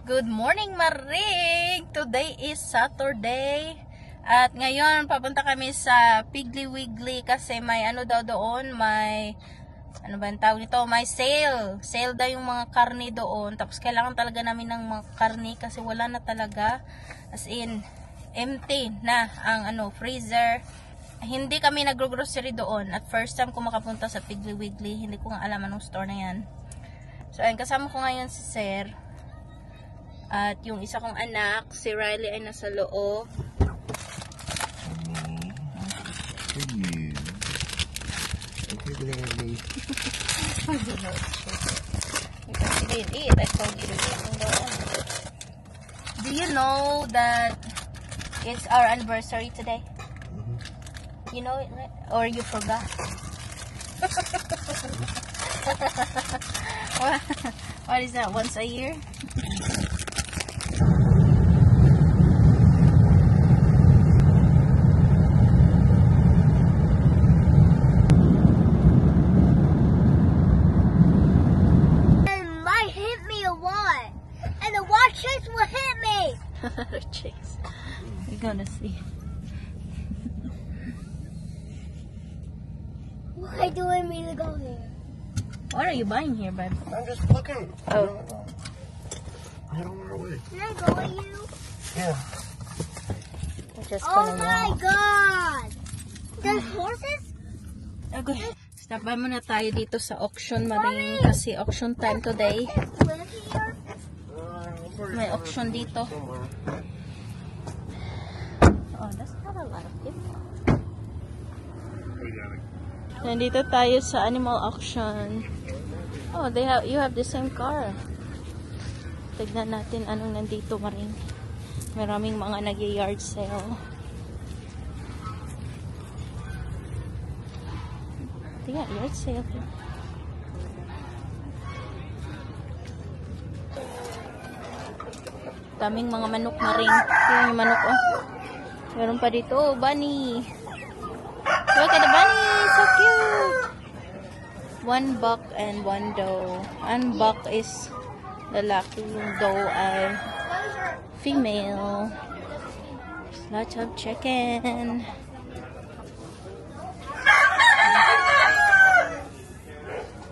Good morning, Maring! Today is Saturday. At ngayon, papunta kami sa Piggly Wiggly kasi may ano daw doon, may ano ba ang tawag nito? May sale. Sale daw yung mga karne doon. Tapos kailangan talaga namin ng mga karne kasi wala na talaga. As in, empty na ang ano, freezer. Hindi kami nagro-grocery doon. At first time ko makapunta sa Piggly Wiggly. Hindi ko nga alam anong store na yan. So, ayun, kasama ko ngayon si Sir. At yung isa kong anak, si Riley, ay nasa loob. Because he didn't eat. I told you to eat. Do you know that it's our anniversary today? You know it, right? Or you forgot? What is that? Once a year? Chase. We're gonna see. Why do I mean to go there? What are you buying here, bud? I'm just looking. Oh. Head on our way. Can I go with you? Yeah. We're just Oh gonna my walk. God! There's horses? Okay. Stop by muna tayo dito sa auction, Maring, kasi auction time today. Live here? May auction dito. Oh, that's not a lot of people. Nandito tayo sa animal auction. Oh, you have the same car. Tignan natin anong nandito, Maring. Maraming mga nag-yard sale. Tingnan, yard sale. Daming mga manok, Maring. Tingnan yung manok, oh. Meron pa dito, oh, bunny. Look at the bunny, so cute. One buck and one doe. One buck is lalaki, yung doe ay female. There's lots of chicken.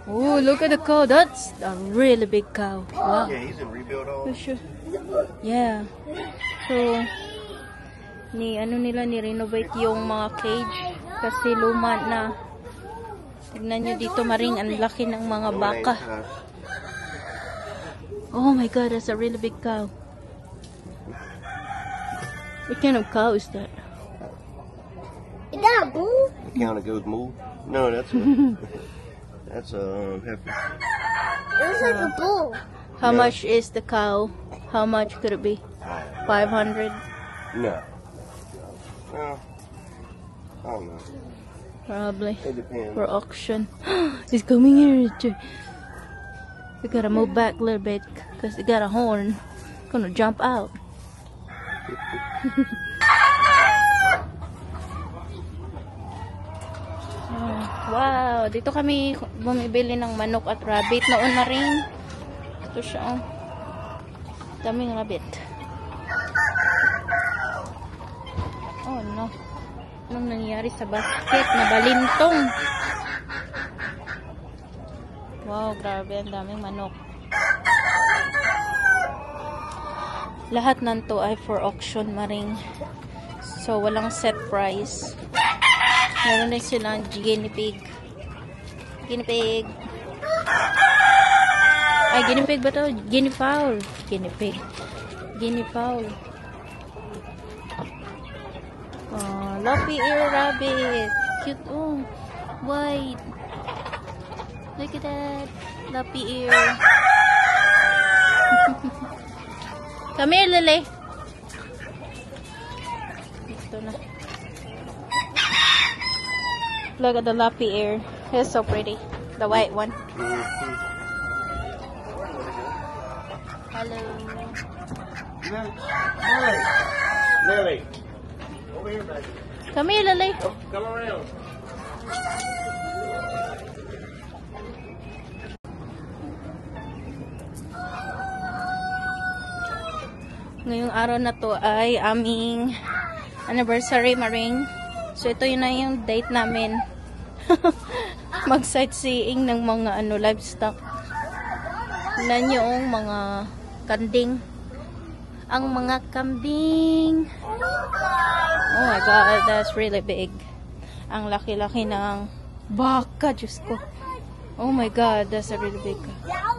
Oh, look at the cow. That's a really big cow. Wow. Yeah, he's in rebuild all. For sure. Yeah. So, ni-renovate yung mga cage kasi luma na. Tignan nyo dito, Maring, ang laki ng mga baka. Oh my God, that's a really big cow. What kind of cow is that? Is that a bull? The cow that goes moo? No, that's a that's a heifer. It looks like a bull. How No. much is the cow? How much could it be? 500? No. Well, I don't know. Probably. It depends. For auction. He's coming here. We gotta move back a little bit because he got a horn. Gonna jump out. Oh, wow, dito kami bumibili ng manok at rabbit noon na rin. Ito siya, oh. Daming rabbit. Oh no. Anong nangyari sa basket? Nabalintong. Wow, grabe. Ang daming manok. Lahat nanto ay for auction, Maring. So, walang set price. Meron din silang guinea pig. Guinea pig. Ay, guinea pig ba to? Guinea fowl. Guinea pig. Guinea fowl. Oh, lumpy ear rabbit. Cute. Oh, white. Look at that. Lumpy ear. Come here, Lily. Ito na. Look at the lumpy ear. It's so pretty. The white one. Hello. Lily. Over here, baby. Come here, Lily. Come around. Ngayong araw na to ay aming anniversary, Maring. So, ito yun na yung date namin. Mag-sightseeing ng mga livestock. Tignan yung mga kanding. Ang mga kambing. Oh my God, that's really big. Ang laki-laki ng baka, Diyos ko. Oh my God, that's a really big cow.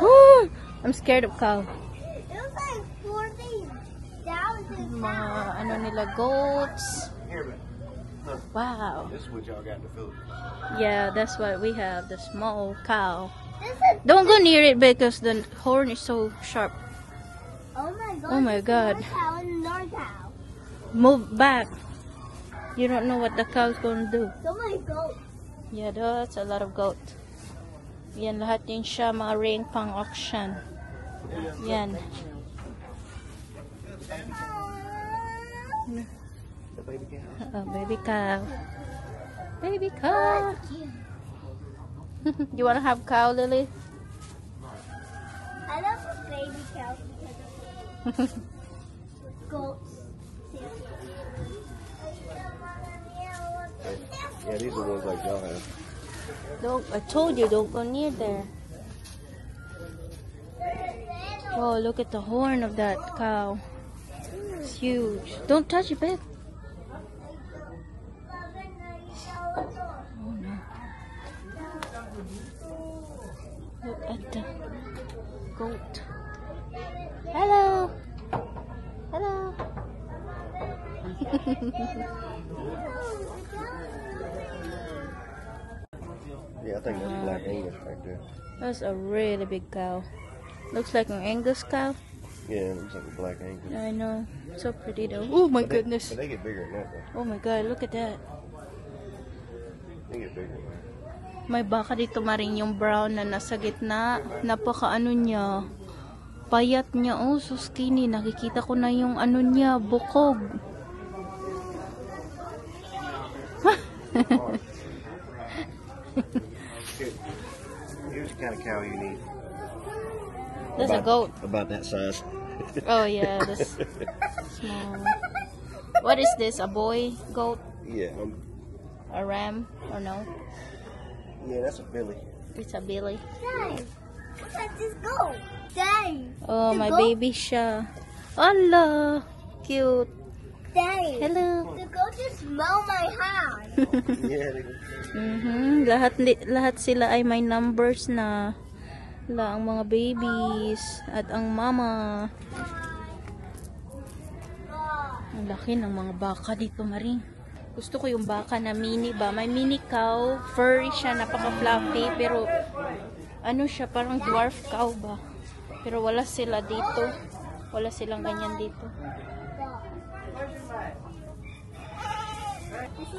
Woo! I'm scared of cow. Mga nila, goats. Wow. This is what y'all got in the Philippines. Yeah, that's what we have, the small cow. Don't go near it because the horn is so sharp. Oh my God. Oh my God. Move back. You don't know what the cow's gonna do. So many goats. Yeah, that's a lot of goat. Yan, lahat yun siya, mga ring pang auction. Yan. The baby cow. Baby cow. Baby cow. You wanna have cow, Lily? I love baby cows because of goats. Yeah, these are the ones like y'all have. Don't, I told you, don't go near there. Oh, look at the horn of that cow. It's huge. Don't touch it, babe. Oh no. Look at the goat. Hello. Hello. Yeah, I think that's Black Angus right there. That's a really big cow. Looks like an Angus cow. Yeah, it looks like a Black Angus. I know. So pretty though. Oh my goodness. But they get bigger than that though. Oh my God, look at that. They get bigger. May baka dito, Maring, yung brown na nasa gitna. Napaka niya. Payat niya. Oh, so skinny. Nakikita ko na yung niya, bukog. Here's the kind of cow you need. That's a goat. About that size. Oh yeah, this small. What is this? A boy goat? Yeah, A ram? Or no? yeah, that's a filly. It's a billy. Dang. Let this go. Dang. Oh, The my goat? baby siya. Allah, cute. Dang. Hello. The goat just smell my hand. Yeah, they Lahat sila ay may numbers na. Ang mga babies at ang mama. Ang laki ng mga baka dito, Maring. Gusto ko yung baka na mini ba? May mini cow, furry siya, napaka-fluffy, pero siya, parang dwarf cow ba? Pero wala sila dito. Wala silang ganyan dito.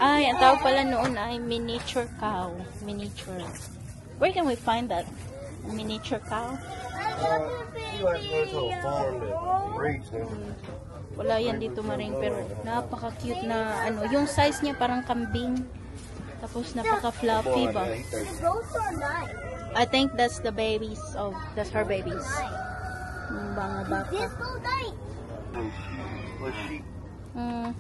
Ay, ang tawag pala noon ay miniature cow. Miniature. Where can we find that? A miniature cow? You have to go to a farm that breeds them. Wala yan dito, Maring, pero napaka-cute na yung size niya parang kambing. Tapos napaka-fluffy ba? The goats are nice. I think that's the babies. Oh, that's her babies. Yung mga baka. This goat nice. Little sheep. Mm.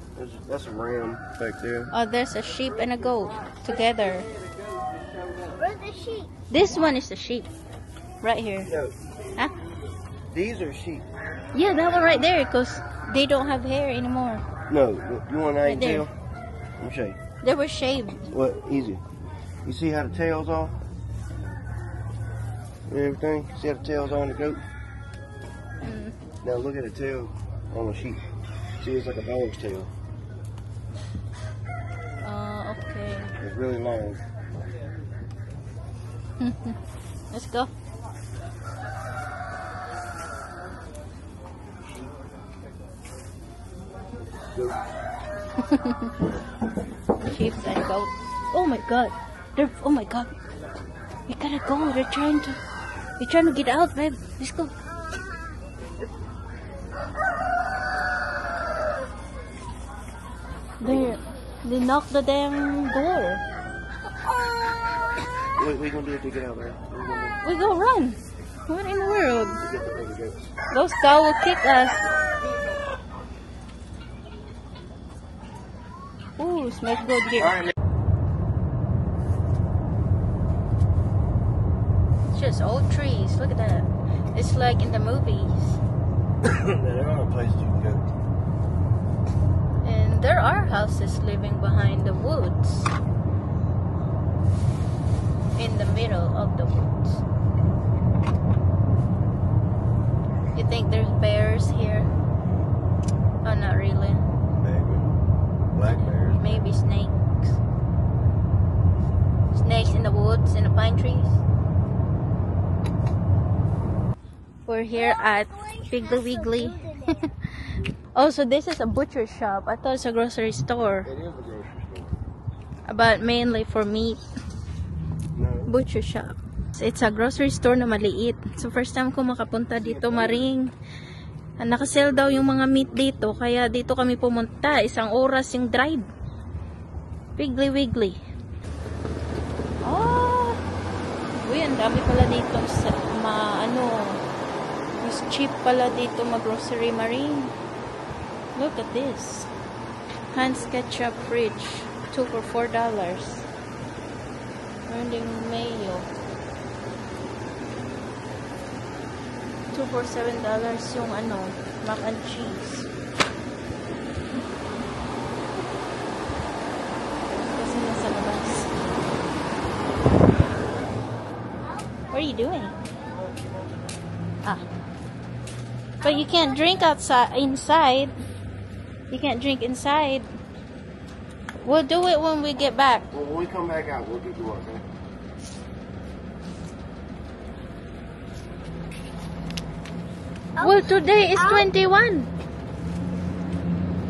That's a ram back there. Oh, there's a sheep and a goat together. Where's the sheep? This one is the sheep. Right here. No, Huh? these are sheep. Yeah, that one right there, because they don't have hair anymore. No, you want an Right there. tail? Let me show you. They were shaved. What? Easy. You see how the tail's off? And everything? See how the tail's on the goat? Mm. Now look at the tail on the sheep. See, it's like a dog's tail. Okay. It's really long. Let's go. Goat. Sheep and goat. Oh my God. Oh my God. We gotta go. They're trying to get out, babe. Let's go. They knocked the damn door. What we gonna do if they get out there? We go run. What in the world? Get the bigger goats. Those cows will kick us. Ooh, smells good here. Alright, It's just old trees. Look at that. It's like in the movies. there are places you can go. And there are houses living behind the woods. In the middle of the woods. You think there's bears here? Oh, not really. Maybe. Black bears. Maybe snakes. Snakes in the woods, in the pine trees. We're here at Piggly Wiggly. Oh, so this is a butcher shop. I thought it's a grocery store. It is a grocery store. But mainly for meat. No. Butcher shop. It's a grocery store na maliit. So first time ko makapunta dito, Maring. Nakasell daw yung mga meat dito. Kaya dito kami pumunta. 1 oras yung drive. Piggly Wiggly. Oh! Uy, ang dami pala dito sa mas cheap pala dito mag-grocery, Maring. Look at this. Heinz ketchup fridge. 2 for $4. Meron mayo. 2 for $7 yung mac and cheese. Kasi nasa labas. What are you doing? But you can't drink inside. You can't drink inside. We'll do it when we get back. Well, when we come back out, we'll get you one, okay? Well, today is 21.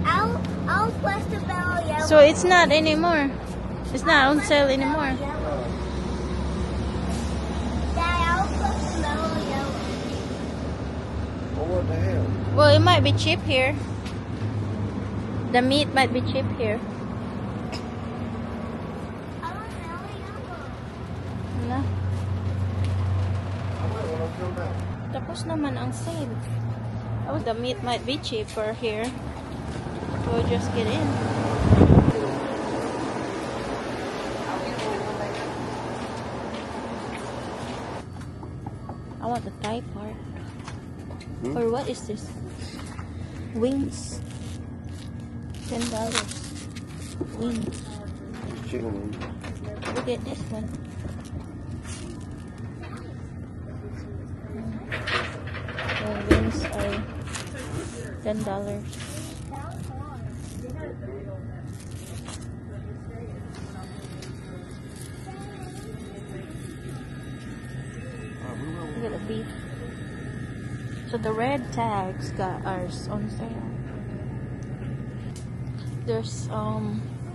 I'll press the bell yellow. So it's not anymore. It's not on sale anymore. Dad, I'll press the bell yellow. Well, what the hell? Well, it might be cheap here. The meat might be cheap here. Na. I might want to come back. Tapos naman ang sale. Oh, the meat might be cheaper here. We'll just get in. I want the Thai part. Or what is this? Wings. $10. Wings. Chicken wings. Look at this one. The wings are $10. Look at the beef. So the red tags got ours on sale. There's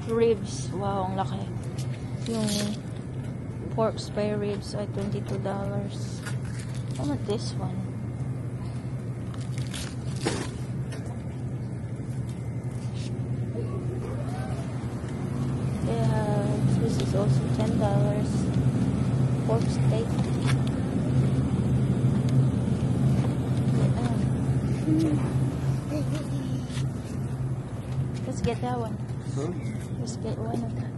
ribs. Wow, ang laki. Yung pork spare ribs ay $22. I want this one. They have, this is also $10. Pork steak. Let's get that one. Let's get one of that.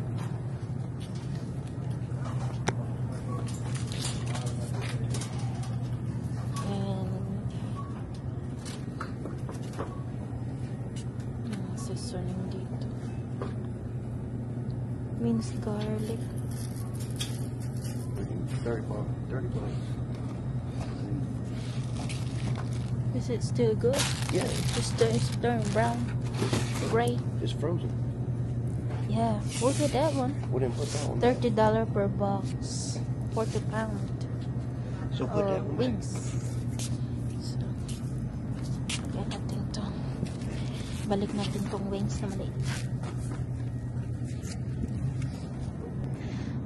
And seasoning dito. Minced garlic. 30 bucks. Is it still good? Yeah. It's turning brown. Gray. It's frozen. Yeah. Look at that one. We didn't put that one. $30 per box. 40 pound. So put that one. Wings. So, lagyan natin to. Balik natin tong wings na maliit.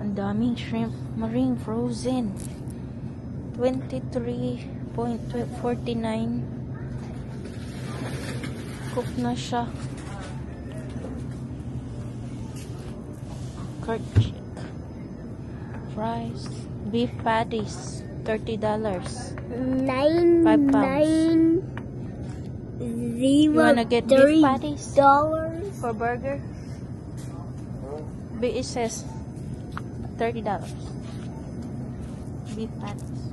Ang daming shrimp. Marine frozen. 23.49. Cook na siya. Curd chick. Fries. Beef patties. $30. 9 5 pounds. 9 You 0 wanna get beef patties $30. for burger? It says $30. Beef patties.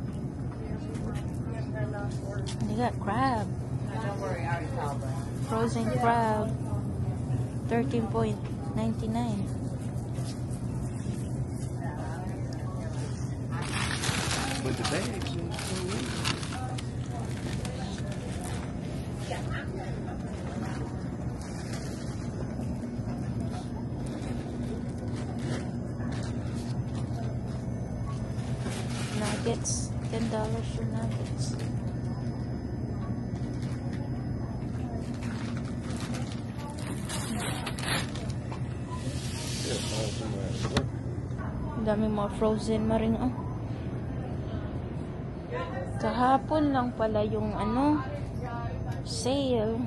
They got crab. Frozen crab. 13.99. With the bags. Nuggets. $10 for nuggets. Ang daming mga frozen maring oh. Kahapon lang pala yung ano sale.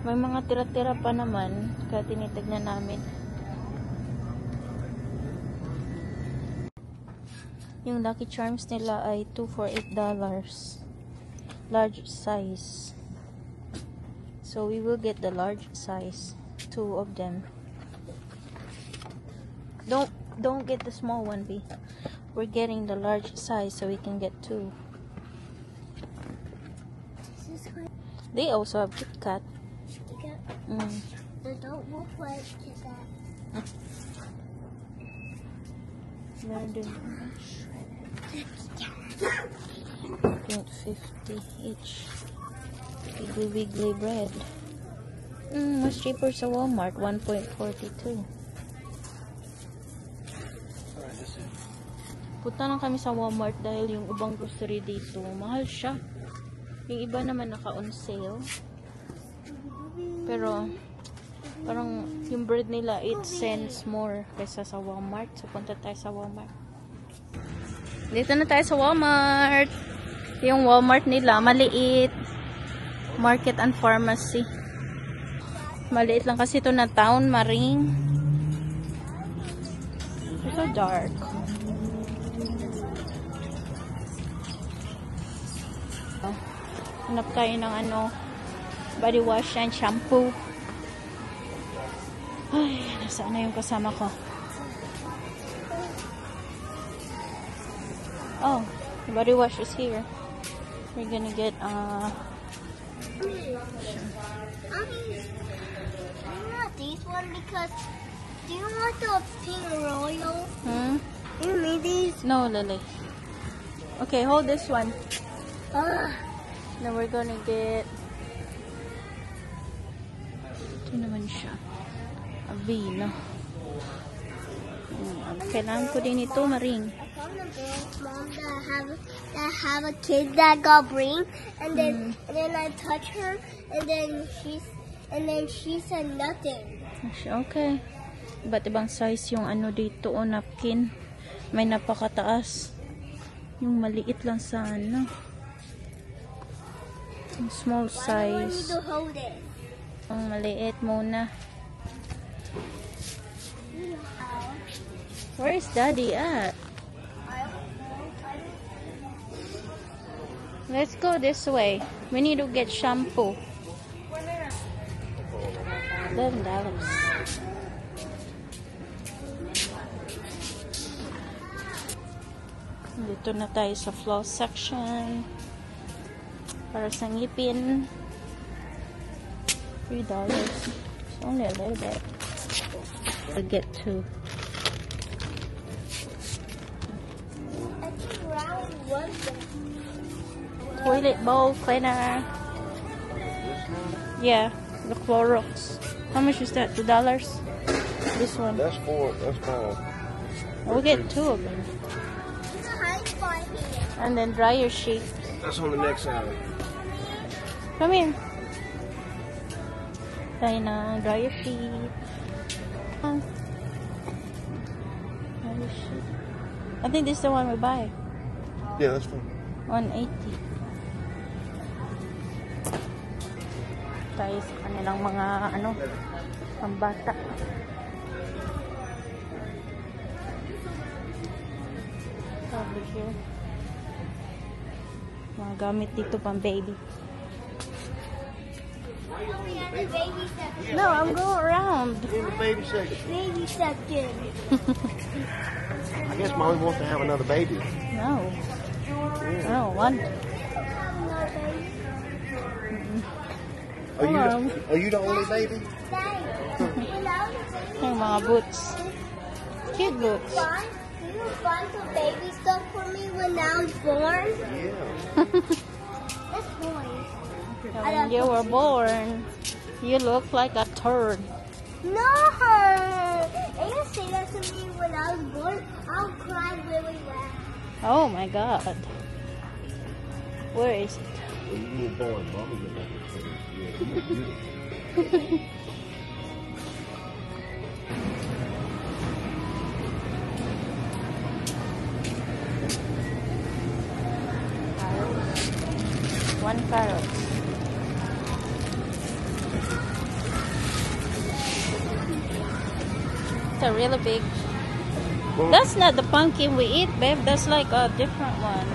May mga tira-tira pa naman kaya tinitignan namin. Yung Lucky Charms nila ay 2 for $8. Large size. So we will get the large size. 2 of them. Don't get the small one, B. We're getting the large size so we can get 2. They also have Kit Kat. They don't look like Kit Kat. Meron din $50 each. Piggly Wiggly bread. Mas cheaper sa Walmart. $1.42. Punta lang kami sa Walmart dahil yung ibang grocery dito mahal siya. Yung iba naman naka-on sale. Pero parang yung bread nila 8 cents more kaysa sa Walmart. So punta tayo sa Walmart. Dito na tayo sa Walmart. Yung Walmart nila maliit. Market and pharmacy. Maliit lang kasi ito na town, Maring. It's so dark. Hanap tayo ng ano, body wash and shampoo. Ay, nasaan na yung kasama ko? Oh, the body wash is here. We're gonna get Not these one because do you want the pink royal? You need these? No, Lily. Okay, hold this one. Then we're gonna get ito naman siya. Avena. Kailangan ko din ito, Maring. I found a girl, Mom, that have a kid that got brain, and then I touched her, and then she said nothing. Okay. Iba't ibang size yung ano dito o napkin. May napakataas. Yung maliit lang sa ano. Yung small Why do I need size. to hold it? Ang maliit muna. Where is Daddy at? Let's go this way. We need to get shampoo. $11. Dito na tayo sa floss section. Para sa ngipin. $3. It's only a little bit. I'll get 2. Toilet bowl cleaner. Yeah, the Clorox. How much is that? $2? This one. That's 4. That's 5. We'll get 2 of them. And then dryer sheet. That's on the next side. Come here. Tayo na dryer sheet. Dryer sheet. I think this is the one we buy. Yeah, that's fine. 180. Tayo sa kanilang mga ano, pambata. Over here. Mga gamit dito pang baby. The baby section. No, I'm going around. In the baby section. Baby section. I guess Mommy wants to have another baby. No. I don't want. Are you the only baby? Daddy, when I was a baby, Yung mga boots. Cute boots. you find some baby stuff for me when I was born? Yeah. That's boys. When you were born, you look like a turd. No! They didn't say that to me when I was born. I'll cry really loud. Oh my god. Where is it? When you were born, Mommy looked like a baby. Yeah, you were beautiful. One carrot. It's a really big. That's not the pumpkin we eat, babe. That's like a different one.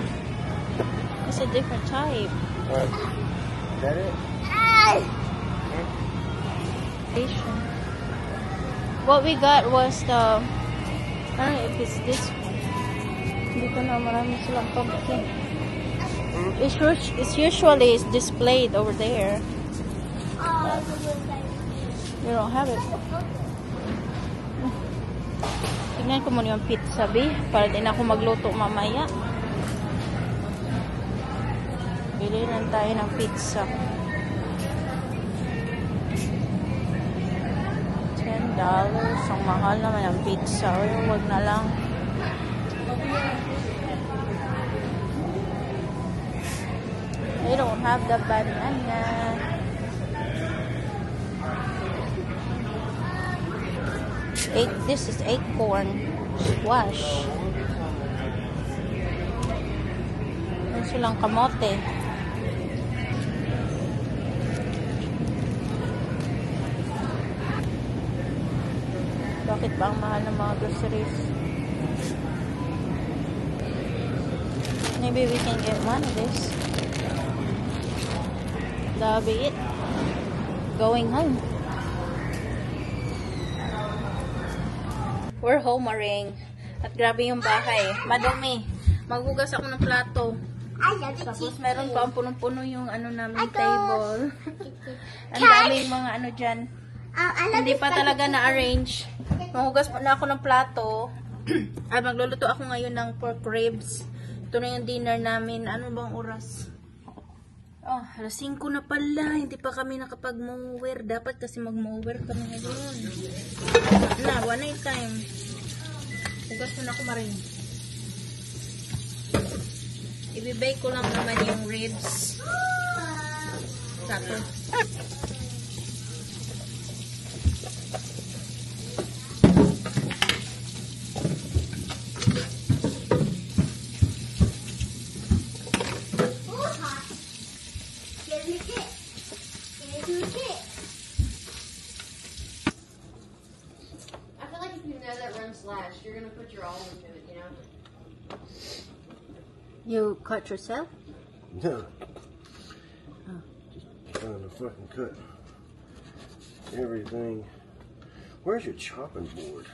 It's a different type. Is that it? What we got was the, I don't know if it's this one. Hindi ko na, marami silang pumpkin. It's usually displayed over there. You don't have it. Tingnan ko muna yung pizza, B, para din ako magluto mamaya. Bili lang tayo ng pizza. $10. Ang mahal naman ang pizza. O yung wag na lang. They don't have the banana. This is acorn squash. Ano silang kamote. Bakit ba ang mahal ng mga groceries? Maybe we can get one of this. That'll be it. Going home. We're home, Maring. At grabe yung bahay. Madumi. Maghugas ako ng plato. Tapos meron pa ang punong-puno yung ano namin table. Ang daming mga ano dyan. Hindi pa talaga na-arrange. Maghugas pa na ako ng plato. At magluluto ako ngayon ng pork ribs. Ito na yung dinner namin. Ano bang oras? Oh, alas 5 na pala. Hindi pa kami nakapag-mower. Dapat kasi mag-mower kami ngayon. Na, one night time. Hugas mo na ako, Maring. Ibibake ko lang naman yung ribs. Sato. You're gonna put your all into it, you know? You cut yourself? No. Just trying to fucking cut everything. Where's your chopping board?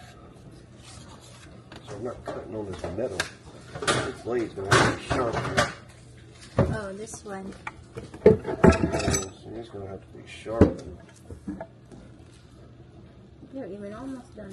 So I'm not cutting on this metal. This blade's gonna have to be sharper. Oh, this one. So it's gonna have to be sharpened. You're even almost done.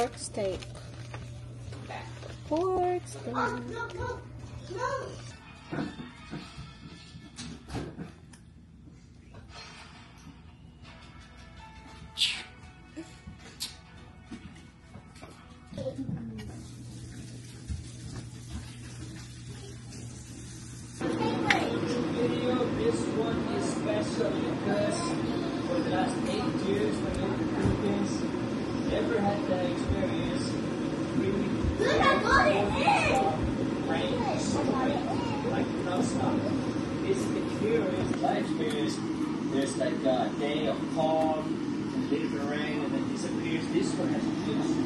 pork steak. Pork steak. Oh, no, no, no. Video, this one is special because for the last 8 years when I was in the Philippines, never had that experience. Really, Look, I got it in. rain, like non-stop. This experience, that experience, there's like a day of calm, a little bit of rain, and then disappears. This one has just